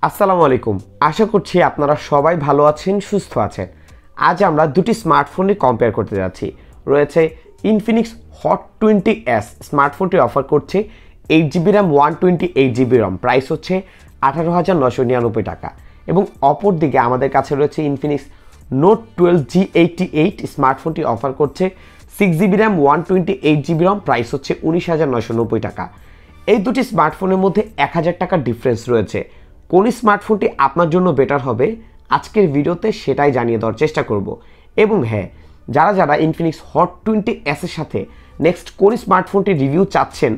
আসসালামু আলাইকুম। আশা করছি আপনারা সবাই ভালো আছেন, সুস্থ আছেন। আজ আমরা দুটি স্মার্টফোনই কম্পেয়ার করতে যাচ্ছি। রয়েছে ইনফিনিক্স হট 20s স্মার্টফোনটি অফার করছে 8GB RAM 128GB ROM, price হচ্ছে 18,999 টাকা। এবং অপর দিকে আমাদের কাছে রয়েছে ইনফিনিক্স নোট 12 G88 স্মার্টফোনটি অফার করছে 6GB RAM 128GB ROM, price হচ্ছে 19,990 টাকা। এই দুটি স্মার্টফোনের মধ্যে 1000 টাকার ডিফারেন্স রয়েছে। কোন স্মার্টফোনটি আপনার জন্য বেটার হবে আজকের ভিডিওতে সেটাই জানিয়ে দেওয়ার চেষ্টা করব। এবং হ্যাঁ, যারা ইনফিনিক্স হট 20s এর সাথে নেক্সট কোন স্মার্টফোনটি রিভিউ চাচ্ছেন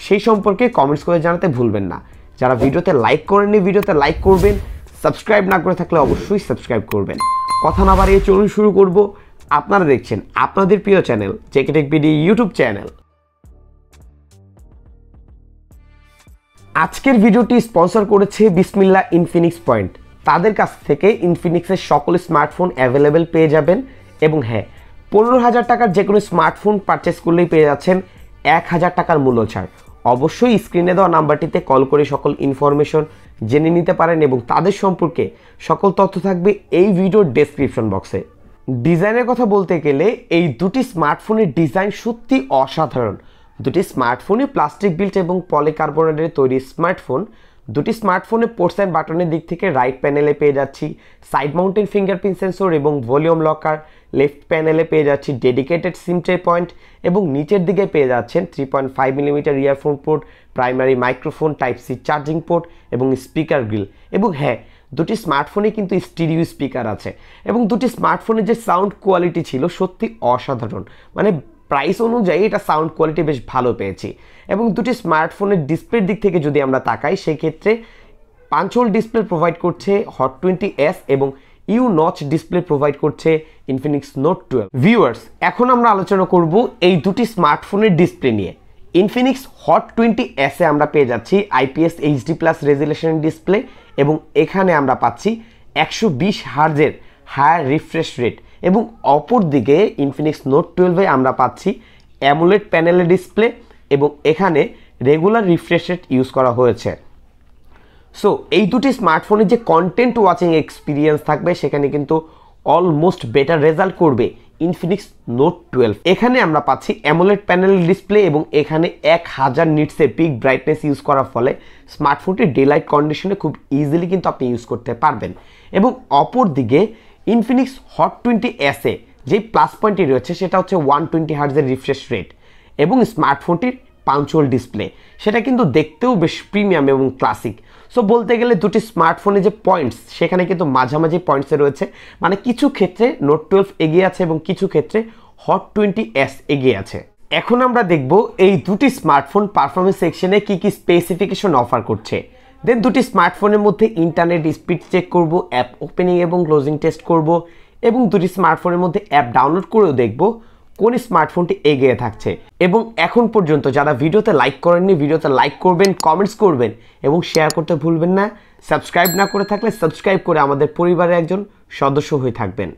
সেই সম্পর্কে কমেন্টস করে জানাতে ভুলবেন না। যারা ভিডিওতে লাইক করেননি ভিডিওতে লাইক করবেন, সাবস্ক্রাইব না করে থাকলে অবশ্যই সাবস্ক্রাইব করবেন। কথা না বাড়িয়ে চলুন শুরু করব। আপনারা দেখছেন আপনাদের প্রিয় channel JK tech BD YouTube channel. আজকের ভিডিওটি স্পন্সর করেছে বিসমিল্লাহ ইনফিনিক্স পয়েন্ট। তাদের কাছ থেকে ইনফিনিক্সের সকল স্মার্টফোন অ্যাভেলেবেল পেয়ে যাবেন। এবং হ্যাঁ, 15,000 টাকার যে কোনো স্মার্টফোন পারচেস করলেই পেয়ে যাচ্ছেন 1,000 টাকার মূল্য ছাড়। অবশ্যই স্ক্রিনে দেওয়া নাম্বারটিতে কল করে সকল ইনফরমেশন জেনে নিতে পারেন এবং তাদের সম্পর্কে সকল তথ্য থাকবে এই ভিডিওর ডেসক্রিপশন বক্সে। ডিজাইনের কথা বলতে গেলে এই দুটি স্মার্টফোনের ডিজাইন সত্যি অসাধারণ। দুটি স্মার্টফোনে প্লাস্টিক বিল্ট এবং পলিকার্বনেটের তৈরি স্মার্টফোন। দুটি স্মার্টফোনে পোর্টস অ্যান্ড বাটনের দিক থেকে রাইট প্যানেলে পেয়ে যাচ্ছি সাইড মাউন্টেন ফিঙ্গারপ্রিন্ট সেন্সর এবং ভলিউম লকার। লেফট প্যানেলে পেয়ে যাচ্ছি ডেডিকেটেড সিম ট্রে পয়েন্ট এবং নিচের দিকে পেয়ে যাচ্ছেন 3.5mm earphone port, primary microphone, type C charging port এবং স্পিকার গ্রিল। এবং হ্যাঁ, দুটি স্মার্টফোনে কিন্তু স্টিরিও স্পিকার আছে এবং দুটি স্মার্টফোনের যে সাউন্ড কোয়ালিটি ছিল সত্যি অসাধারণ। মানে প্রাইস অনুযায়ী এটা সাউন্ড কোয়ালিটি বেশ ভালো পেয়েছি। এবং দুটি স্মার্টফোনের ডিসপ্লের দিক থেকে যদি আমরা তাকাই সেই ক্ষেত্রে পাঞ্চ-হোল ডিসপ্লে প্রোভাইড করছে হট 20s এবং ইউ নচ ডিসপ্লে প্রোভাইড করছে ইনফিনিক্স নোট 12। ভিউয়ার্স, এখন আমরা আলোচনা করব এই দুটি স্মার্টফোনের ডিসপ্লে নিয়ে। ইনফিনিক্স হট 20s এ আমরা পেয়ে যাচ্ছি IPS HD+ রেজুলেশন ডিসপ্লে এবং এখানে আমরা পাচ্ছি 120 হার্জের হায়ার রিফ্রেশ রেট। এবং অপর দিকে ইনফিনিক্স নোট 12 আমরা পাচ্ছি অ্যামোলেড প্যানেলের ডিসপ্লে এবং এখানে রেগুলার রিফ্রেশ রেট ইউজ করা হয়েছে। সো এই দুটি স্মার্টফোনের যে কন্টেন্ট ওয়াচিং এক্সপিরিয়েন্স থাকবে সেখানে কিন্তু অলমোস্ট বেটার রেজাল্ট করবে ইনফিনিক্স নোট 12। এখানে আমরা পাচ্ছি অ্যামোলেড প্যানেলের ডিসপ্লে এবং এখানে 1000 নিটসের পিক ব্রাইটনেস ইউজ করার ফলে স্মার্টফোনটি ডে লাইট কন্ডিশনে খুব ইজিলি কিন্তু আপনি ইউজ করতে পারবেন। এবং অপর দিকে ইনফিনিক্স হট 20s এ যে প্লাস পয়েন্টটি রয়েছে সেটা হচ্ছে 120 হার্জের রিফ্রেশ রেট এবং স্মার্টফোনটির পাঞ্চ-হোল ডিসপ্লে, সেটা কিন্তু দেখতেও বেশ প্রিমিয়াম এবং ক্লাসিক। সো বলতে গেলে দুটি স্মার্টফোনে যে পয়েন্টস সেখানে কিন্তু মাঝামাঝি পয়েন্টসে রয়েছে। মানে কিছু ক্ষেত্রে নোট 12 এগিয়ে আছে এবং কিছু ক্ষেত্রে হট 20s এগিয়ে আছে। এখন আমরা দেখব এই দুটি স্মার্টফোন পারফরমেন্স সেকশনে কি কি স্পেসিফিকেশন অফার করছে। দেন দুটি স্মার্টফোনের মধ্যে ইন্টারনেট স্পিড চেক করব, অ্যাপ ওপেনিং এবং ক্লোজিং টেস্ট করব এবং দুটি স্মার্টফোনের মধ্যে অ্যাপ ডাউনলোড করেও দেখব কোন স্মার্টফোনটি এগিয়ে থাকছে। এবং এখন পর্যন্ত যারা ভিডিওতে লাইক করেননি ভিডিওতে লাইক করবেন, কমেন্টস করবেন এবং শেয়ার করতে ভুলবেন না। সাবস্ক্রাইব না করে থাকলে সাবস্ক্রাইব করে আমাদের পরিবারের একজন সদস্য হয়ে থাকবেন।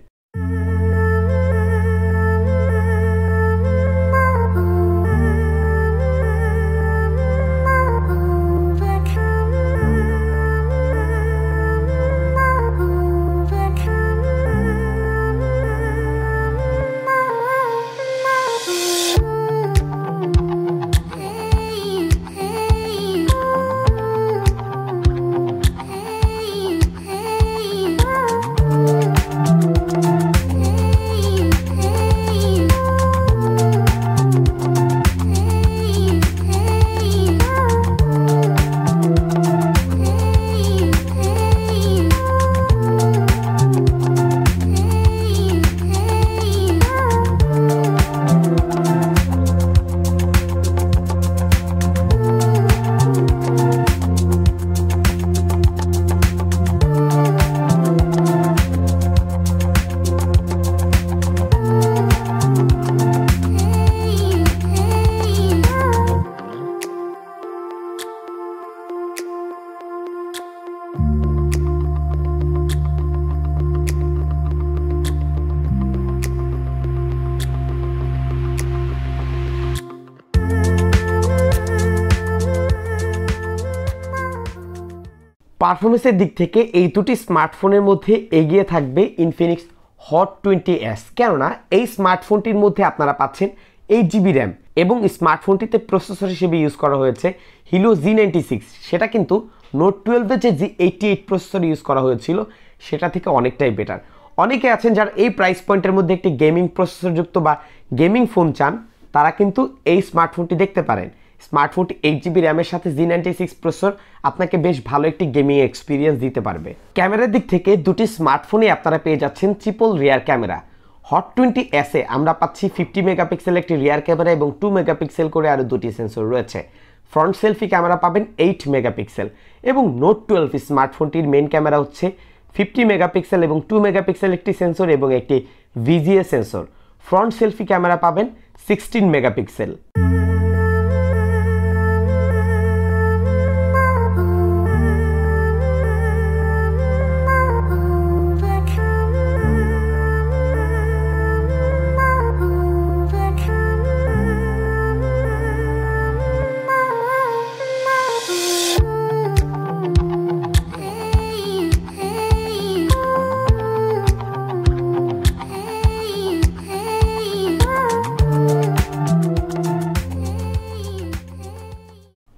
পারফরমেন্সের দিক থেকে এই দুটি স্মার্টফোনের মধ্যে এগিয়ে থাকবে ইনফিনিক্স হট 20s, কেননা এই স্মার্টফোনটির মধ্যে আপনারা পাচ্ছেন 8GB র্যাম এবং স্মার্টফোনটিতে প্রসেসর হিসেবে ইউজ করা হয়েছে হিলো G96। সেটা কিন্তু নোট 12-এর যে G88 প্রসেসর ইউজ করা হয়েছিল সেটা থেকে অনেকটাই বেটার। অনেকে আছেন যারা এই প্রাইস পয়েন্টের মধ্যে একটি গেমিং প্রসেসরযুক্ত বা গেমিং ফোন চান, তারা কিন্তু এই স্মার্টফোনটি দেখতে পারেন। স্মার্টফোনটি 8GB র্যামের সাথে G96 প্রসেসর আপনাকে বেশ ভালো একটি গেমিং এক্সপিরিয়েন্স দিতে পারবে। ক্যামেরার দিক থেকে দুটি স্মার্টফোনে আপনারা পেয়ে যাচ্ছেন ট্রিপল রিয়ার ক্যামেরা। হট 20s-এ আমরা পাচ্ছি 50 মেগাপিক্সেল একটি রিয়ার ক্যামেরা এবং 2 মেগাপিক্সেল করে আরও দুটি সেন্সর রয়েছে। ফ্রন্ট সেলফি ক্যামেরা পাবেন 8 মেগাপিক্সেল এবং নোট 12 স্মার্টফোনটির মেন ক্যামেরা হচ্ছে 50 মেগাপিক্সেল এবং 2 মেগাপিক্সেল একটি সেন্সর এবং একটি VGA sensor. Front selfie camera পাবেন 16 মেগাপিক্সেল।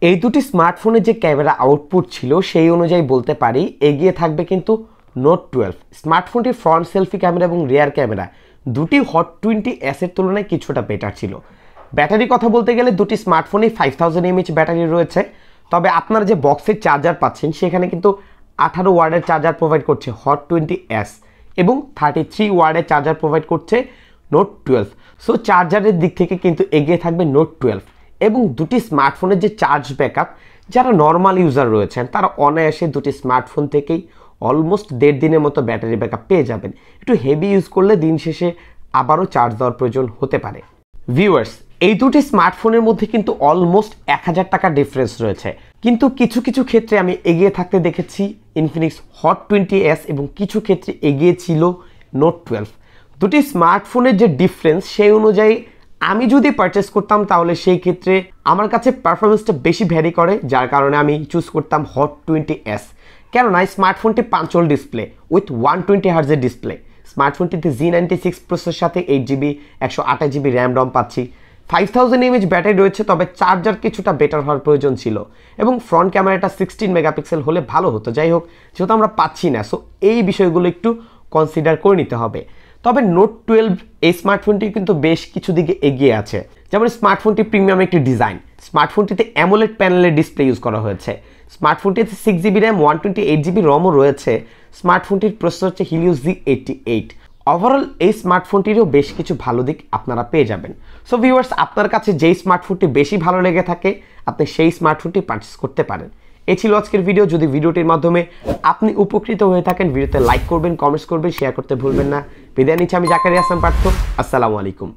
এই দুটি স্মার্টফোনের যে ক্যামেরা আউটপুট ছিল সেই অনুযায়ী বলতে পারি এগিয়ে থাকবে কিন্তু নোট 12। স্মার্টফোনটির ফ্রন্ট সেলফি ক্যামেরা এবং রিয়ার ক্যামেরা দুটি হট 20s-এর তুলনায় কিছুটা বেটার ছিল। ব্যাটারি কথা বলতে গেলে দুটি স্মার্টফোনেই 5000 mAh ব্যাটারি রয়েছে, তবে আপনারা যে বক্সের চার্জার পাচ্ছেন সেখানে কিন্তু 18 ওয়াটের চার্জার প্রোভাইড করছে হট 20s এবং 33 ওয়াটের চার্জার প্রোভাইড করছে নোট 12। সো চার্জারের দিক থেকে কিন্তু এগিয়ে থাকবে নোট 12 এবং দুটি স্মার্টফোনের যে চার্জ ব্যাকআপ, যারা নর্মাল ইউজার রয়েছেন তারা অনায়াসে দুটি স্মার্টফোন থেকেই অলমোস্ট 1.5 দিনের মতো ব্যাটারি ব্যাকআপ পেয়ে যাবেন। একটু হেভি ইউজ করলে দিন শেষে আবারও চার্জ দেওয়ার প্রয়োজন হতে পারে। ভিউয়ার্স, এই দুটি স্মার্টফোনের মধ্যে কিন্তু অলমোস্ট 1000 টাকা ডিফারেন্স রয়েছে, কিন্তু কিছু কিছু ক্ষেত্রে আমি এগিয়ে থাকতে দেখেছি ইনফিনিক্স হট 20s এবং কিছু ক্ষেত্রে এগিয়ে ছিল নোট 12। দুটি স্মার্টফোনের যে ডিফারেন্স সেই অনুযায়ী আমি যদি পারচেস করতাম তাহলে সেই ক্ষেত্রে আমার কাছে পারফরমেন্সটা বেশি ভ্যারি করে, যার কারণে আমি চুজ করতাম হট 20s। কেননা স্মার্টফোনটি পাঞ্চল ডিসপ্লে উইথ 120 হার্জের ডিসপ্লে। স্মার্টফোনটিতে G96 প্রসেসরের সাথে 8GB 128GB র্যাম রম পাচ্ছি, 5000 mAh ব্যাটারি রয়েছে, তবে চার্জার কিছুটা বেটার হওয়ার প্রয়োজন ছিল এবং ফ্রন্ট ক্যামেরাটা 16 মেগাপিক্সেল হলে ভালো হতো। যাই হোক, যেহেতু আমরা পাচ্ছি না, সো এই বিষয়গুলো একটু কনসিডার করে নিতে হবে। তবে নোট 12 এই স্মার্টফোনটি কিন্তু বেশ কিছু দিকে এগিয়ে আছে। যেমন স্মার্টফোনটি প্রিমিয়াম একটি ডিজাইন, স্মার্টফোনটিতে অ্যামোলেড প্যানেলের ডিসপ্লে ইউজ করা হয়েছে, স্মার্টফোনটিতে 6GB র্যাম 128GB রমও রয়েছে, স্মার্টফোনটির প্রসেসর হচ্ছে হিলিও G88। ওভারঅল এই স্মার্টফোনটিরও বেশ কিছু ভালো দিক আপনারা পেয়ে যাবেন। সো ভিউয়ার্স, আপনার কাছে যেই স্মার্টফোনটি বেশি ভালো লেগে থাকে আপনি সেই স্মার্টফোনটি পারচেস করতে পারেন। এই ছিল আজকের ভিডিও। যদি ভিডিওটির মাধ্যমে আপনি উপকৃত হয়ে থাকেন, ভিডিওতে লাইক করবেন, কমেন্টস করবেন, শেয়ার করতে ভুলবেন না। বিদায় নিচ্ছি আমি জাকারিয়া হাসান পার্থ। আসসালামু আলাইকুম।